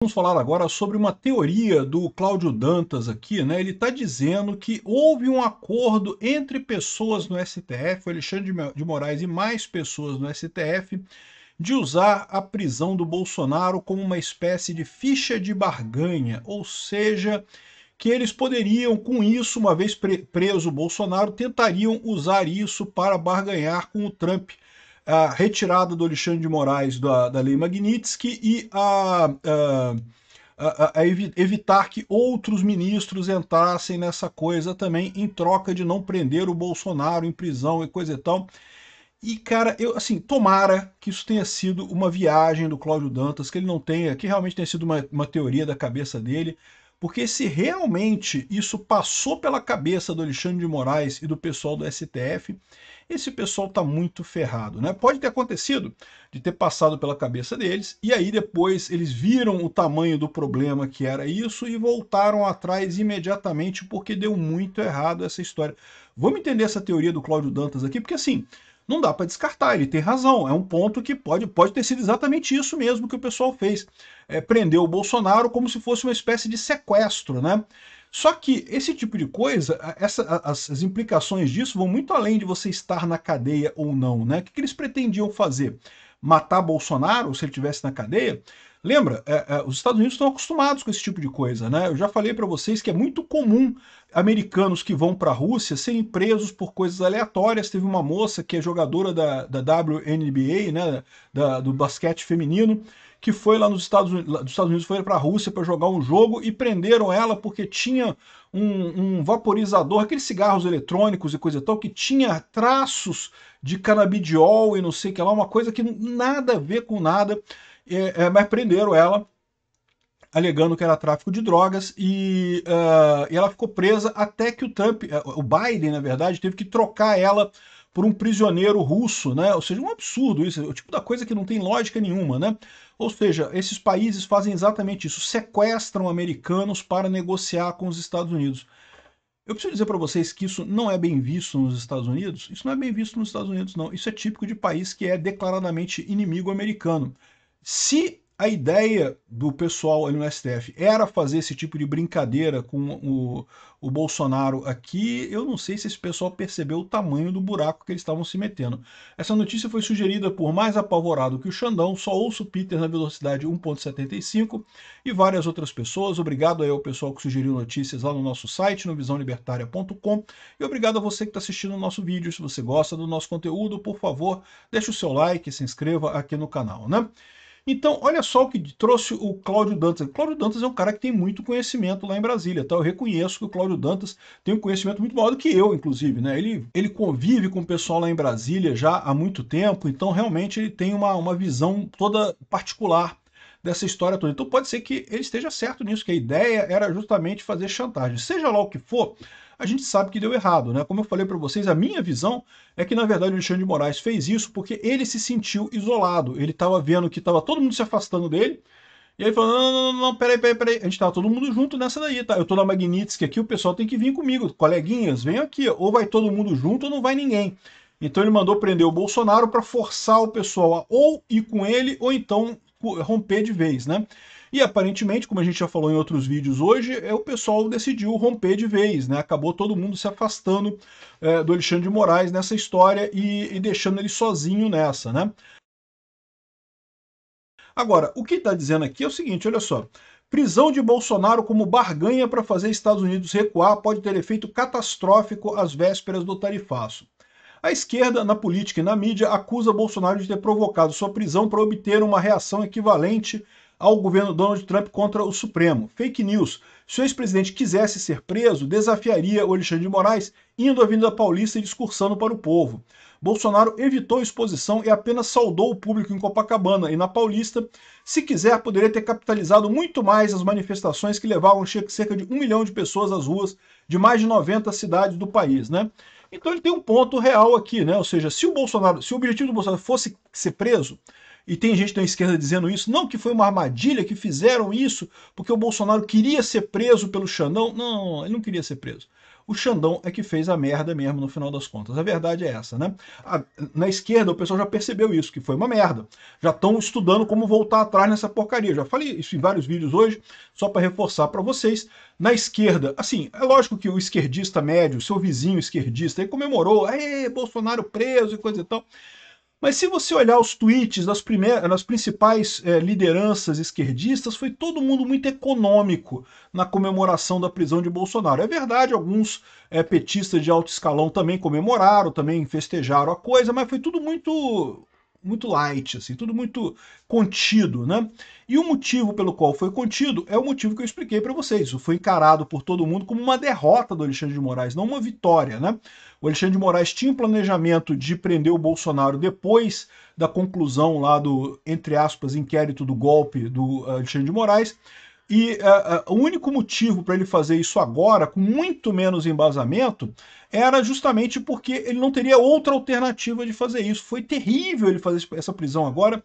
Vamos falar agora sobre uma teoria do Cláudio Dantas aqui, né? Ele está dizendo que houve um acordo entre pessoas no STF, o Alexandre de Moraes e mais pessoas no STF, de usar a prisão do Bolsonaro como uma espécie de ficha de barganha, ou seja, que eles poderiam, com isso, uma vez preso o Bolsonaro, tentariam usar isso para barganhar com o Trump a retirada do Alexandre de Moraes da Lei Magnitsky e evitar que outros ministros entrassem nessa coisa também, em troca de não prender o Bolsonaro em prisão e coisa e tal. E, cara, eu, assim, tomara que isso tenha sido uma viagem do Cláudio Dantas, que ele não tenha, que realmente tenha sido uma teoria da cabeça dele, porque se realmente isso passou pela cabeça do Alexandre de Moraes e do pessoal do STF, esse pessoal está muito ferrado, né? Pode ter acontecido de ter passado pela cabeça deles, e aí depois eles viram o tamanho do problema que era isso e voltaram atrás imediatamente porque deu muito errado essa história. Vamos entender essa teoria do Cláudio Dantas aqui, porque assim, não dá para descartar, ele tem razão, é um ponto que pode ter sido exatamente isso mesmo que o pessoal fez. Prendeu o Bolsonaro como se fosse uma espécie de sequestro, né? Só que esse tipo de coisa, as implicações disso vão muito além de você estar na cadeia ou não, né? O que eles pretendiam fazer? Matar Bolsonaro, se ele estivesse na cadeia? Lembra, os Estados Unidos estão acostumados com esse tipo de coisa, né? Eu já falei para vocês que é muito comum americanos que vão para a Rússia serem presos por coisas aleatórias. Teve uma moça que é jogadora da WNBA, né, do basquete feminino, que foi lá dos Estados Unidos, foi para a Rússia para jogar um jogo e prenderam ela porque tinha um vaporizador, aqueles cigarros eletrônicos e coisa e tal, que tinha traços de canabidiol e não sei o que lá, uma coisa que nada a ver com nada, mas prenderam ela alegando que era tráfico de drogas, e ela ficou presa até que o Trump, o Biden, na verdade, teve que trocar ela por um prisioneiro russo, né? Ou seja, um absurdo isso, o tipo da coisa que não tem lógica nenhuma, né? Ou seja, esses países fazem exatamente isso, sequestram americanos para negociar com os Estados Unidos. Eu preciso dizer para vocês que isso não é bem visto nos Estados Unidos. Isso não é bem visto nos Estados Unidos, não. Isso é típico de país que é declaradamente inimigo americano. Se a ideia do pessoal ali no STF era fazer esse tipo de brincadeira com o Bolsonaro aqui, eu não sei se esse pessoal percebeu o tamanho do buraco que eles estavam se metendo. Essa notícia foi sugerida por Mais Apavorado que o Xandão, Só Ouço Peter na velocidade 1.75 e várias outras pessoas. Obrigado aí ao pessoal que sugeriu notícias lá no nosso site, no visãolibertaria.com, e obrigado a você que está assistindo o nosso vídeo. Se você gosta do nosso conteúdo, por favor, deixe o seu like e se inscreva aqui no canal, né? Então, olha só o que trouxe o Cláudio Dantas. O Cláudio Dantas é um cara que tem muito conhecimento lá em Brasília, tá? Eu reconheço que o Cláudio Dantas tem um conhecimento muito maior do que eu, inclusive, né? Ele convive com o pessoal lá em Brasília já há muito tempo, então realmente ele tem uma visão toda particular dessa história toda. Então pode ser que ele esteja certo nisso, que a ideia era justamente fazer chantagem. Seja lá o que for, a gente sabe que deu errado, né? Como eu falei para vocês, a minha visão é que, na verdade, o Alexandre de Moraes fez isso porque ele se sentiu isolado. Ele estava vendo que estava todo mundo se afastando dele, e aí ele falou, não, peraí, a gente estava todo mundo junto nessa daí, tá? Eu tô na Magnitsky aqui, o pessoal tem que vir comigo. Coleguinhas, venham aqui, ou vai todo mundo junto ou não vai ninguém. Então ele mandou prender o Bolsonaro para forçar o pessoal a ou ir com ele, ou então romper de vez, né? E aparentemente, como a gente já falou em outros vídeos hoje, o pessoal decidiu romper de vez, né? Acabou todo mundo se afastando do Alexandre de Moraes nessa história e deixando ele sozinho nessa, né? Agora, o que está dizendo aqui é o seguinte, olha só. Prisão de Bolsonaro como barganha para fazer Estados Unidos recuar pode ter efeito catastrófico às vésperas do tarifaço. A esquerda, na política e na mídia, acusa Bolsonaro de ter provocado sua prisão para obter uma reação equivalente ao governo Donald Trump contra o Supremo. Fake news. Se o ex-presidente quisesse ser preso, desafiaria o Alexandre de Moraes, indo à Avenida Paulista e discursando para o povo. Bolsonaro evitou exposição e apenas saudou o público em Copacabana e na Paulista. Se quiser, poderia ter capitalizado muito mais as manifestações que levavam cerca de 1 milhão de pessoas às ruas de mais de 90 cidades do país, né? Então ele tem um ponto real aqui, né? Ou seja, se o objetivo do Bolsonaro fosse ser preso, e tem gente da esquerda dizendo isso, não, que foi uma armadilha, que fizeram isso porque o Bolsonaro queria ser preso pelo Xandão. Não, ele não queria ser preso. o Xandão é que fez a merda mesmo no final das contas. A verdade é essa, né? Na esquerda o pessoal já percebeu isso, que foi uma merda. Já estão estudando como voltar atrás nessa porcaria. Já falei isso em vários vídeos hoje, só para reforçar para vocês. Na esquerda, assim, é lógico que o esquerdista médio, seu vizinho esquerdista, ele comemorou, Bolsonaro preso e coisa e tal. Mas se você olhar os tweets das principais lideranças esquerdistas, foi todo mundo muito econômico na comemoração da prisão de Bolsonaro. É verdade, alguns petistas de alto escalão também comemoraram, também festejaram a coisa, mas foi tudo muito light, assim, tudo muito contido, né? E o motivo pelo qual foi contido é o motivo que eu expliquei para vocês. Isso foi encarado por todo mundo como uma derrota do Alexandre de Moraes, não uma vitória, né? O Alexandre de Moraes tinha um planejamento de prender o Bolsonaro depois da conclusão lá do, entre aspas, inquérito do golpe do Alexandre de Moraes, e o único motivo para ele fazer isso agora, com muito menos embasamento, era justamente porque ele não teria outra alternativa de fazer isso. Foi terrível ele fazer essa prisão agora,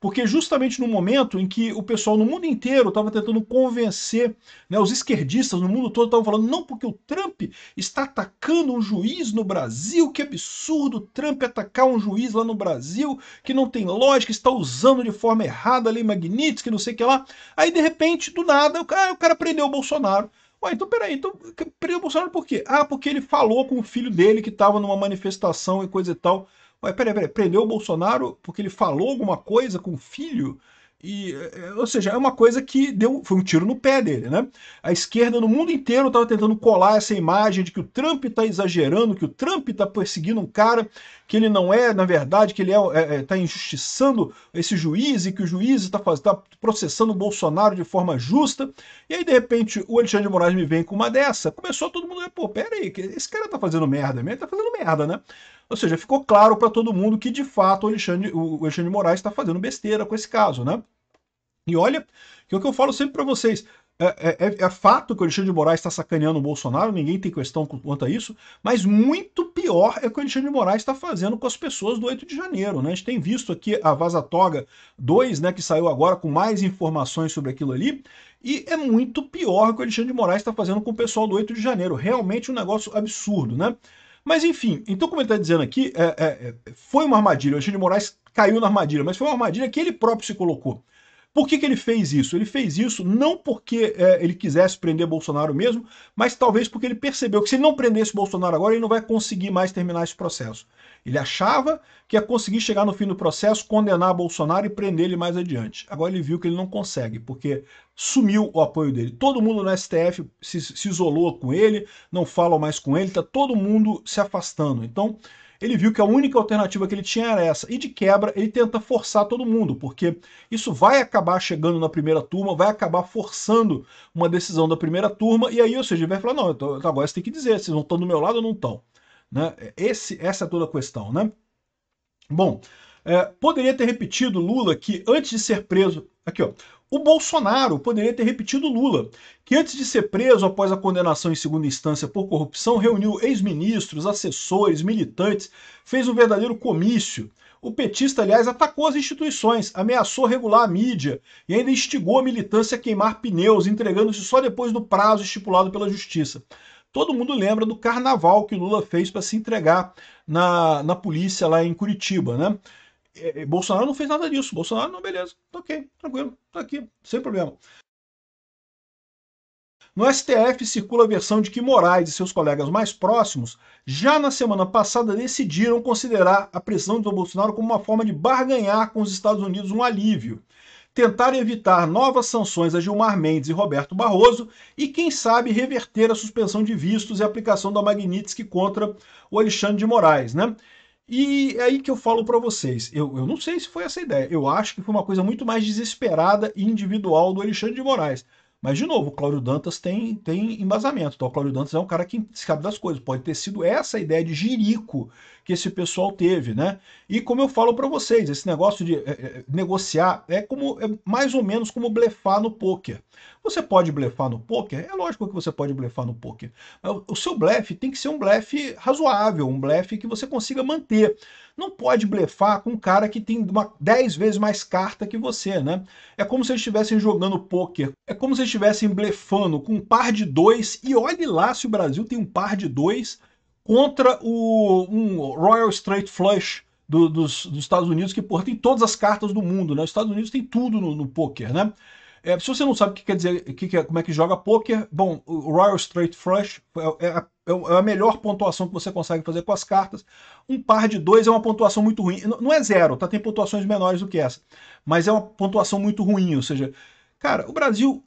porque justamente no momento em que o pessoal no mundo inteiro estava tentando convencer, né, os esquerdistas no mundo todo estavam falando, não, porque o Trump está atacando um juiz no Brasil, que absurdo o Trump atacar um juiz lá no Brasil, que não tem lógica, está usando de forma errada a lei Magnitsky, não sei o que lá. Aí, de repente, do nada, o cara prendeu o Bolsonaro. Ué, então peraí, então prendeu o Bolsonaro por quê? Ah, porque ele falou com o filho dele que estava numa manifestação e coisa e tal. Ué, peraí, prendeu o Bolsonaro porque ele falou alguma coisa com o filho? E, ou seja, é uma coisa que foi um tiro no pé dele, né? A esquerda no mundo inteiro estava tentando colar essa imagem de que o Trump está exagerando, que o Trump está perseguindo um cara que ele não é, na verdade, que ele está injustiçando esse juiz e que o juiz está processando o Bolsonaro de forma justa. E aí, de repente, o Alexandre de Moraes me vem com uma dessa, começou todo mundo a pô, peraí, esse cara tá fazendo merda mesmo, ele tá fazendo merda, né? Ou seja, ficou claro para todo mundo que, de fato, o Alexandre de Moraes está fazendo besteira com esse caso, né? E olha, que é o que eu falo sempre para vocês, é fato que o Alexandre de Moraes está sacaneando o Bolsonaro, ninguém tem questão quanto a isso, mas muito pior é o que o Alexandre de Moraes está fazendo com as pessoas do 8 de janeiro, né? A gente tem visto aqui a Vaza Toga 2, né, que saiu agora com mais informações sobre aquilo ali, e é muito pior o que o Alexandre de Moraes está fazendo com o pessoal do 8 de janeiro, realmente um negócio absurdo, né? Mas enfim, então como ele está dizendo aqui, foi uma armadilha, o Alexandre de Moraes caiu na armadilha, mas foi uma armadilha que ele próprio se colocou. Por que ele fez isso? Ele fez isso não porque ele quisesse prender Bolsonaro mesmo, mas talvez porque ele percebeu que se ele não prendesse Bolsonaro agora, ele não vai conseguir mais terminar esse processo. Ele achava que ia conseguir chegar no fim do processo, condenar Bolsonaro e prender ele mais adiante. Agora ele viu que ele não consegue, porque sumiu o apoio dele. Todo mundo no STF se isolou com ele, não falam mais com ele, está todo mundo se afastando. Então, ele viu que a única alternativa que ele tinha era essa. E de quebra, ele tenta forçar todo mundo, porque isso vai acabar chegando na primeira turma, vai acabar forçando uma decisão da primeira turma, e aí, ou seja, ele vai falar, não, então, agora você tem que dizer, vocês não estão do meu lado ou não estão. Né? Essa é toda a questão, né? Bom, poderia ter repetido Lula que antes de ser preso... Aqui, ó. O Bolsonaro poderia ter repetido Lula, que antes de ser preso após a condenação em segunda instância por corrupção, reuniu ex-ministros, assessores, militantes, fez um verdadeiro comício. O petista, aliás, atacou as instituições, ameaçou regular a mídia e ainda instigou a militância a queimar pneus, entregando-se só depois do prazo estipulado pela justiça. Todo mundo lembra do carnaval que Lula fez para se entregar na polícia lá em Curitiba, né? Bolsonaro não fez nada disso. Bolsonaro, não, beleza, tá ok, tranquilo, tá aqui, sem problema. No STF circula a versão de que Moraes e seus colegas mais próximos já na semana passada decidiram considerar a prisão do Bolsonaro como uma forma de barganhar com os Estados Unidos um alívio, tentar evitar novas sanções a Gilmar Mendes e Roberto Barroso e, quem sabe, reverter a suspensão de vistos e a aplicação da Magnitsky contra o Alexandre de Moraes, né? E é aí que eu falo para vocês, eu não sei se foi essa a ideia, eu acho que foi uma coisa muito mais desesperada e individual do Alexandre de Moraes. Mas, de novo, o Cláudio Dantas tem embasamento, então o Cláudio Dantas é um cara que sabe das coisas, pode ter sido essa a ideia de jirico que esse pessoal teve, né? E como eu falo para vocês, esse negócio de negociar é mais ou menos como blefar no pôquer. Você pode blefar no pôquer? É lógico que você pode blefar no pôquer. O seu blefe tem que ser um blefe razoável, um blefe que você consiga manter. não pode blefar com um cara que tem 10 vezes mais carta que você, né? É como se eles estivessem jogando pôquer, é como se eles estivessem blefando com um par de 2, e olhe lá se o Brasil tem um par de 2 contra um Royal Straight Flush dos Estados Unidos, que, porra, tem todas as cartas do mundo, né? Os Estados Unidos tem tudo no pôquer, né? Se você não sabe o que quer dizer, como é que joga pôquer, bom, o Royal Straight Flush é a melhor pontuação que você consegue fazer com as cartas. Um par de 2 é uma pontuação muito ruim. Não é zero, tá? Tem pontuações menores do que essa. Mas é uma pontuação muito ruim, ou seja, cara, o Brasil...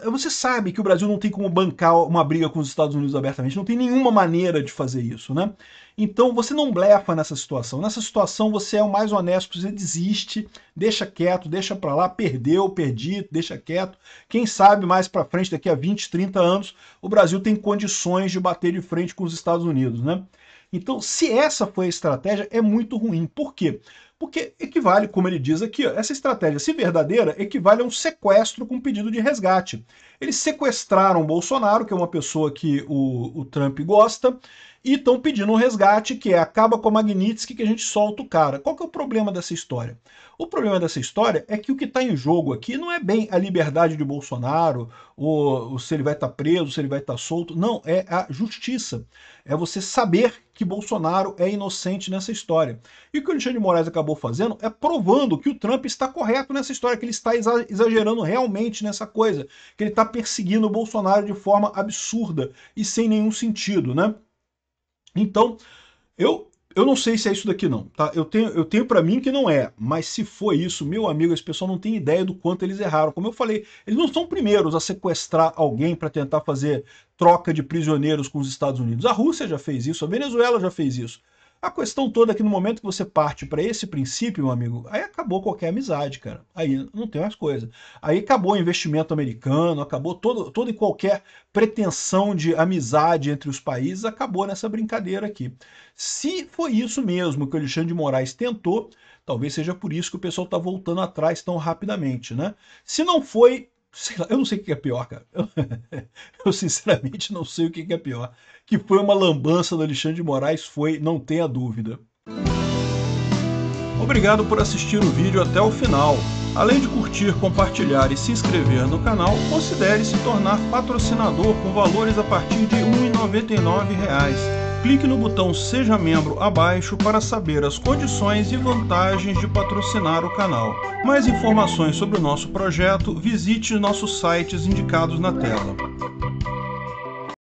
Você sabe que o Brasil não tem como bancar uma briga com os Estados Unidos abertamente, não tem nenhuma maneira de fazer isso, né? Então você não blefa nessa situação. Nessa situação você é o mais honesto, você desiste, deixa quieto, deixa pra lá, perdeu, perdi, deixa quieto. Quem sabe mais pra frente, daqui a 20, 30 anos, o Brasil tem condições de bater de frente com os Estados Unidos, né? Então, se essa foi a estratégia, é muito ruim. Por quê? Porque equivale, como ele diz aqui, ó, essa estratégia, se verdadeira, equivale a um sequestro com pedido de resgate. Eles sequestraram o Bolsonaro, que é uma pessoa que o Trump gosta, e estão pedindo um resgate, que é acaba com a Magnitsky que a gente solta o cara. Qual que é o problema dessa história? O problema dessa história é que o que está em jogo aqui não é bem a liberdade de Bolsonaro, ou se ele vai estar preso, se ele vai estar solto, não, é a justiça. É você saber que Bolsonaro é inocente nessa história. E o que o Alexandre de Moraes acabou fazendo é provando que o Trump está correto nessa história, que ele está exagerando realmente nessa coisa, que ele está perseguindo o Bolsonaro de forma absurda e sem nenhum sentido, né? Então, eu não sei se é isso daqui não, tá? Eu tenho para mim que não é, mas se for isso, meu amigo, esse pessoal não tem ideia do quanto eles erraram. Como eu falei, eles não são primeiros a sequestrar alguém para tentar fazer troca de prisioneiros com os Estados Unidos. A Rússia já fez isso, a Venezuela já fez isso. A questão toda é que no momento que você parte para esse princípio, meu amigo, aí acabou qualquer amizade, cara. Aí não tem mais coisa. Aí acabou o investimento americano, acabou toda e qualquer pretensão de amizade entre os países, acabou nessa brincadeira aqui. Se foi isso mesmo que o Alexandre de Moraes tentou, talvez seja por isso que o pessoal está voltando atrás tão rapidamente, né? Se não foi, sei lá, eu não sei o que é pior, cara. Eu sinceramente não sei o que é pior. Que foi uma lambança do Alexandre de Moraes, foi, não tenha dúvida. Obrigado por assistir o vídeo até o final. Além de curtir, compartilhar e se inscrever no canal, considere se tornar patrocinador com valores a partir de R$ 1,99. Clique no botão Seja Membro abaixo para saber as condições e vantagens de patrocinar o canal. Mais informações sobre o nosso projeto, visite nossos sites indicados na tela.